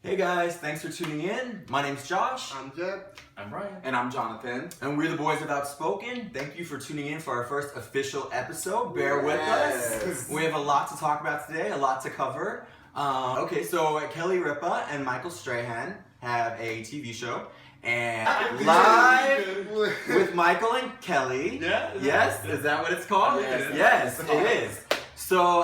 Hey guys, thanks for tuning in. My name's Josh. I'm Jeb. I'm Brian. And I'm Jonathan. And we're the boys of OUTspoken. Thank you for tuning in for our first official episode. Bear with us. We have a lot to talk about today, a lot to cover. So Kelly Ripa and Michael Strahan have a TV show. And live with Michael and Kelly. Yeah? Yes? Is that what it's called? Yes. Yes, it is. So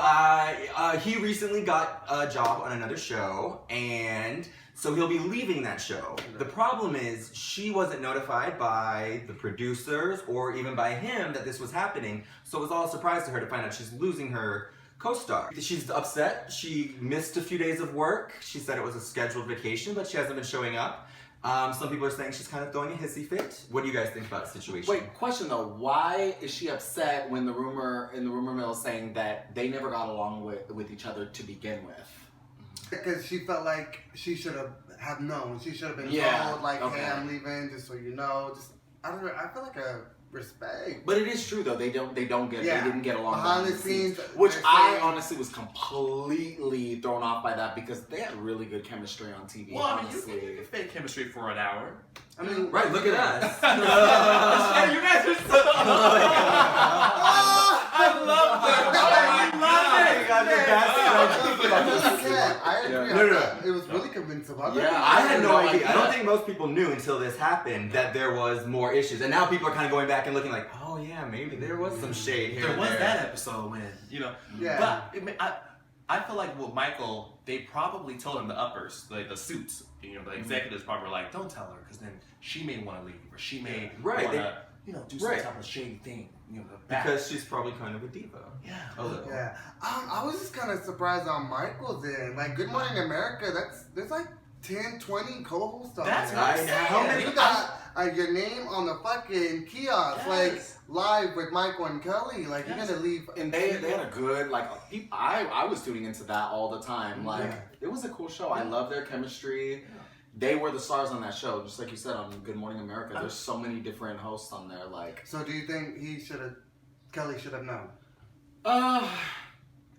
he recently got a job on another show, and so he'll be leaving that show. The problem is she wasn't notified by the producers or even by him that this was happening, so it was all a surprise to her to find out she's losing her co-star. She's upset. She missed a few days of work. She said it was a scheduled vacation, but she hasn't been showing up. Some people are saying she's kind of throwing a hissy fit. What do you guys think about the situation? Wait, question though. Why is she upset when the rumor mill is saying that they never got along with each other to begin with? Because she felt like she should have known. She should have been told, like, hey, I'm leaving, just so you know. Just I don't know. I feel like a respect. But it is true though. They didn't get along behind the scenes, which I honestly was completely thrown off by that because they had really good chemistry on TV. Well, I mean, honestly. you can fake chemistry for an hour. I mean, right, look at us. Yeah, you guys are so... I love that. I agree. No. It was really convincing. I had no idea. I don't think most people knew until this happened that there was more issues. And now people are kind of going back and looking like, oh yeah, maybe there was some shade here. There was that episode when, Yeah. But I feel like with Michael, they probably told him the uppers, like the suits. The executives probably were like, don't tell her, because then she may want to leave, or she may want to, do some type of shady thing. Because she's probably kind of a diva. Yeah. A little. Yeah. I was just kind of surprised on Michael's end. Like, Good Morning America, there's like 10, 20 co-hosts on That's there. nice. How many? You got your name on the fucking kiosk, like live with Michael and Kelly. Like you're gonna leave, and they had a good I was tuning into that all the time. Like it was a cool show. I love their chemistry. Yeah. They were the stars on that show, just like you said on Good Morning America. There's so many different hosts on there. Like, so do you think Kelly should have known?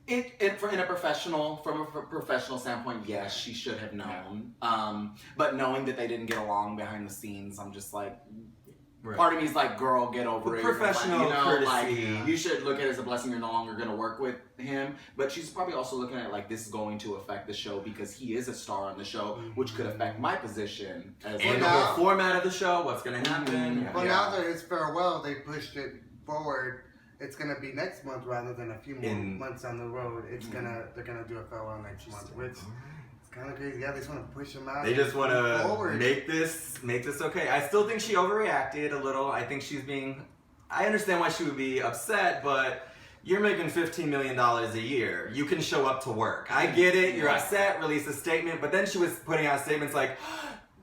From a professional standpoint, yes, she should have known. But knowing that they didn't get along behind the scenes, I'm just like, part of me is like, girl, get over it. Professional courtesy. Like, you should look at it as a blessing. You're no longer going to work with him. But she's probably also looking at it like this is going to affect the show because he is a star on the show, which could affect my position as and the whole format of the show. What's going to happen? Well, now that it's farewell, they pushed it forward. It's gonna be next month rather than a few more months down the road. They're gonna do a farewell next month, which is kind of crazy. Yeah, they just want to push him out. They just want to make this okay. I still think she overreacted a little. I think I understand why she would be upset, but you're making $15 million a year. You can show up to work. I get it. You're upset. Release a statement, but then she was putting out statements like,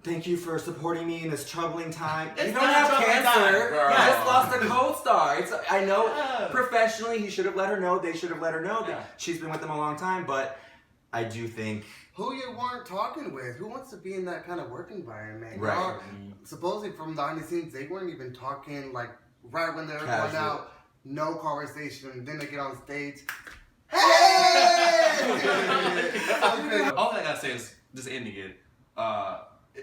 thank you for supporting me in this troubling time. You don't have cancer. You just lost a co-star. I know professionally he should have let her know. They should have let her know that she's been with them a long time. But I do think who you weren't talking with. Who wants to be in that kind of work environment? Right. Supposedly from behind the scenes, they weren't even talking like right when they were going out. No conversation. Then they get on stage. Hey! All I gotta say is just ending it.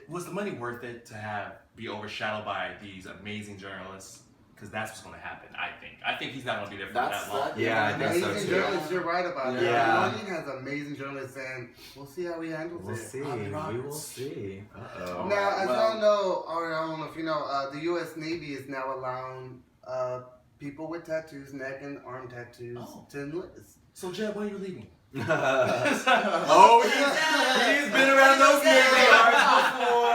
Was the money worth it to be overshadowed by these amazing journalists? Because that's what's going to happen, I think. I think he's not going to be there for that long. Yeah, I think so amazing too. Journalists, you're right about that. Yeah. Marlene has amazing journalists, and we'll see how he handles it. We'll see. We will see. Uh-oh. Now, as y'all know, or I don't know if you know, the U.S. Navy is now allowing people with tattoos, neck and arm tattoos, to enlist. So, Jeb, when are you leaving? He's been around those Navy yards before.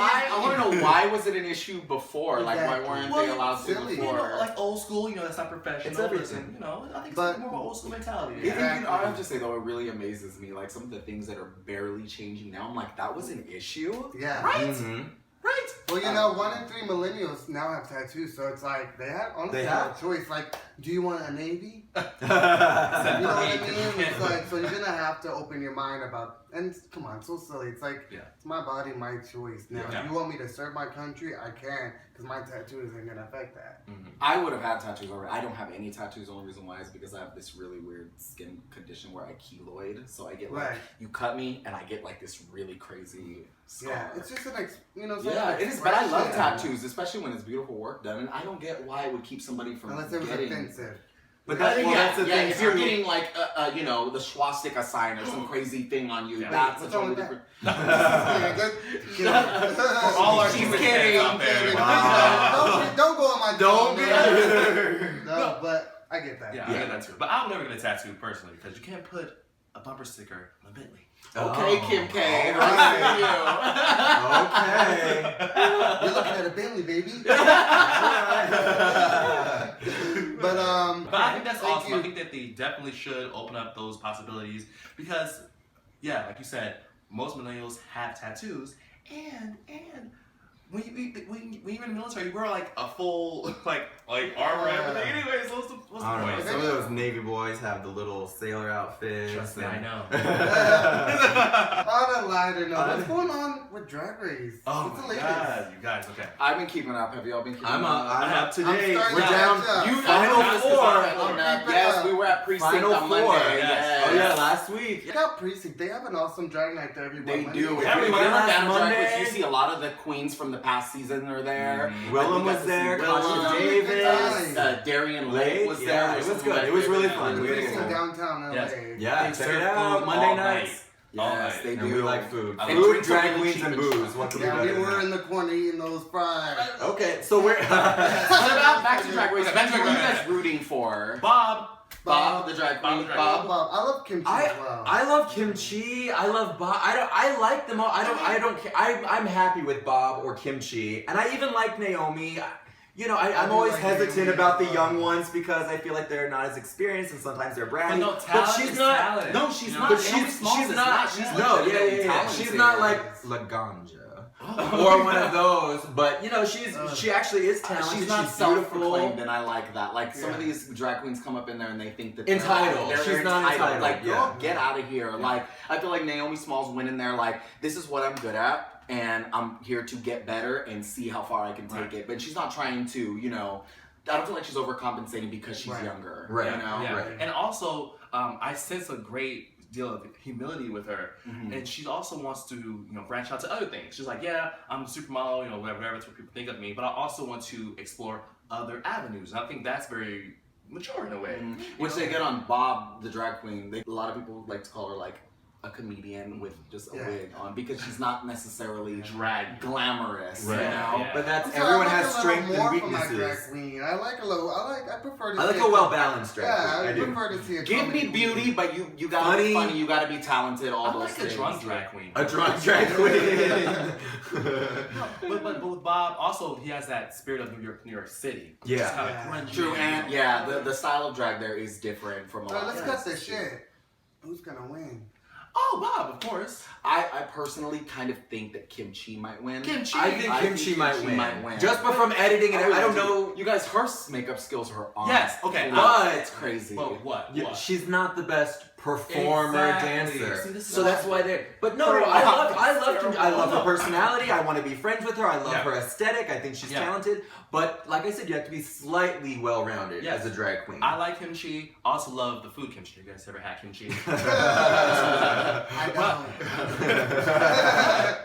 I want to know why was it an issue before? Like why weren't they allowed to before? Like old school, that's not professional. It's everything. I think it's more of an old school mentality. Exactly. I have to say though, it really amazes me. Like some of the things that are barely changing now. I'm like, that was an issue. Yeah. Right. Mm-hmm. Right. Well, you know, 1 in 3 millennials now have tattoos, so it's like they have honestly no choice. Like, do you want a navy? You know what I mean? It's like, so you're gonna have to open your mind about. And come on, so silly. It's like it's my body, my choice. Now, if you want me to serve my country, I can, because my tattoo isn't gonna affect that. I would have had tattoos already. I don't have any tattoos. The only reason why is because I have this really weird skin condition where I keloid. So I get like you cut me and I get like this really crazy scar. Yeah, it's just an it is. But I love tattoos, especially when it's beautiful work done. And I don't get why it would keep somebody from unless it was getting. Offensive. But that's the thing. If you're getting like you know, the swastika sign or some crazy thing on you, that's a totally different. For all our She's Jewish kidding. fans out there. Don't go on my. Don't be. No, but I get that. Yeah, I get that too. But I'll never get a tattoo personally because you can't put a bumper sticker on a Bentley. Okay, Kim K. All right. Okay. You're looking at a Bentley, baby. But I think that's awesome. I think that they definitely should open up those possibilities because, yeah, like you said, most millennials have tattoos, and when you're in the military, you wear like a full like armor and everything. Anyways, what's the point? Some of those Navy boys have the little sailor outfits. Trust me, I know. On a lighter note, what's going on with Drag Race? Oh my God, you guys, okay. I've been keeping up. Have y'all been keeping up? I'm up to date. I'm We're starting down. to Final four. Yes, we were at Precinct Final on Monday. four. Yes. Oh yeah, last week. Check out Precinct. They have an awesome drag night there every They Monday. do. Yeah, If we you went ever last down to Drag Race, Monday. you see a lot of the queens from the past season are there. Willem was there. Kasha Davis. Darian Lake was there. Yeah, it was good. It was really fun. We had a good Precinct time. downtown LA. Yes. Yeah, They check serve it out. food Monday all nights. night. Yes, they And do. we like food. I like Food, drinks drag are really queens, cheap and and booze. What could be Yeah, better we than were that? in the corner eating those fries. Okay, so we're What about back to Drag Race? Okay, back to Who are you Drag Race. guys rooting for? Bob. Bob, the drag queen. Bob. I love kimchi as well. I love kimchi. I love Bob. I like them all. I don't care. I'm happy with Bob or kimchi, and I even like Naomi. You know, I'm do always like hesitant Naomi about the as young well. ones because I feel like they're not as experienced and sometimes they're bratty. But no, talent she's is not. talent. No, she's You not. know, But Naomi she's Smalls is not. She's No, legitimately yeah. talented. She's not like Laganja. Or one of those, but you know, she actually is talented. She's not beautiful. self-proclaimed, and I like that. Like some of these drag queens come up in there and they think that Entitled. They're She's not entitled. Like, Yeah. girl, get out of here. Like, I feel like Naomi Smalls went in there like, this is what I'm good at, and I'm here to get better and see how far I can take it. But she's not trying to, you know. I don't feel like she's overcompensating because she's younger. Right. You know? Yeah. Right. And also, I sense a great deal of humility with her, and she also wants to, you know, branch out to other things. She's like, yeah, I'm a supermodel, you know, whatever, that's what people think of me, but I also want to explore other avenues. And I think that's very mature in a way. Which they get on Bob, the drag queen. A lot of people like to call her like a comedian with just a wig on because she's not necessarily Drag. glamorous. Right. You know? Yeah. But that's So everyone I like has a little strength more and from my drag weaknesses. queen. I like I prefer to I like see a well balanced drag Yeah, queen. I I do. prefer to see a Give me comedy beauty, but you gotta be Funny. funny, you gotta be talented, all I those like things. a drunk drag queen. A drunk drag queen. But with Bob, also he has that spirit of New York City. Yeah. Just kind of grungy. True, and yeah, the style of drag there is different from a lot Alright, let's of cut places, this too. shit. Who's gonna win? Oh, Bob, of course. I personally kind of think that Kimchi might win. Kimchi. I think Kimchi might might win. Just but from editing and I don't know. You guys, her makeup skills are on. Yes, okay. But it's crazy. But what? Yeah, What? she's not the best performer Exactly. dancer. See, this is So that's why they're. But no, I love her personality. I want to be friends with her. I love her aesthetic. I think she's talented. But like I said, you have to be slightly well-rounded as a drag queen. I like kimchi. I also love the food kimchi. You guys ever had kimchi? I don't.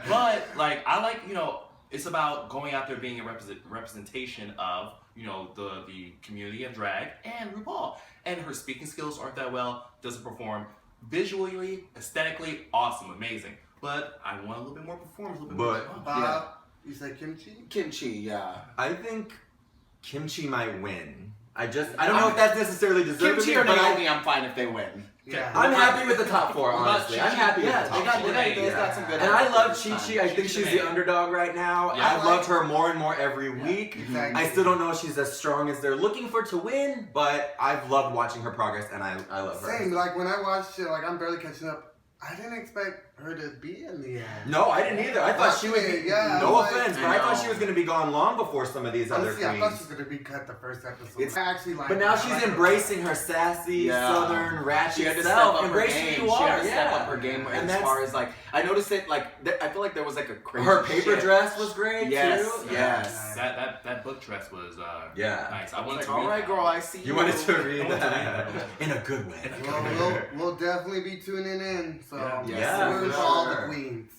But like I like, you know, it's about going out there being a representation of, you know, the community of drag and RuPaul. And her speaking skills aren't that well, doesn't perform visually, aesthetically, awesome, amazing. But I want a little bit more performance, a little bit more. Bob, you said kimchi? Kimchi, yeah. I think Kimchi might win. I don't know if that's necessarily deserving. Kimchi or but Naomi, I'm fine if they win. Yeah. I'm happy with the top four, What about honestly. Chi-Chi? I'm happy with Yeah, the they top got, four. they got some good. And I love actors Chi this Chi. time. I think she's the underdog right now. Yeah. I've loved her more and more every week. Exactly. I still don't know if she's as strong as they're looking for to win, but I've loved watching her progress and I love her. Same, like when I watched it, like I'm barely catching up. I didn't expect her to be in the end. No, I didn't either. I thought she was. Yeah, No like, offense, but I thought she was going to be gone long before some of these other Honestly, I thought she queens. was gonna be cut the first episode. It's- I actually like. But now her. she's I like her. embracing her sassy, southern, She ratchet had to step self. up her Embrace game. who you She are. had to step Yeah. up her game And as that's- far as like I noticed it. Like I feel like there was like a crazy. Her paper shift. dress was great Yes, too. yes. That book dress was Yeah. nice. I I was wanted like, to all read right, that. girl, I see you. You wanted to read I wanted to read that that. in a good way. Well, we'll definitely be tuning in. So Yeah. Yeah, we're for all sure. the queens.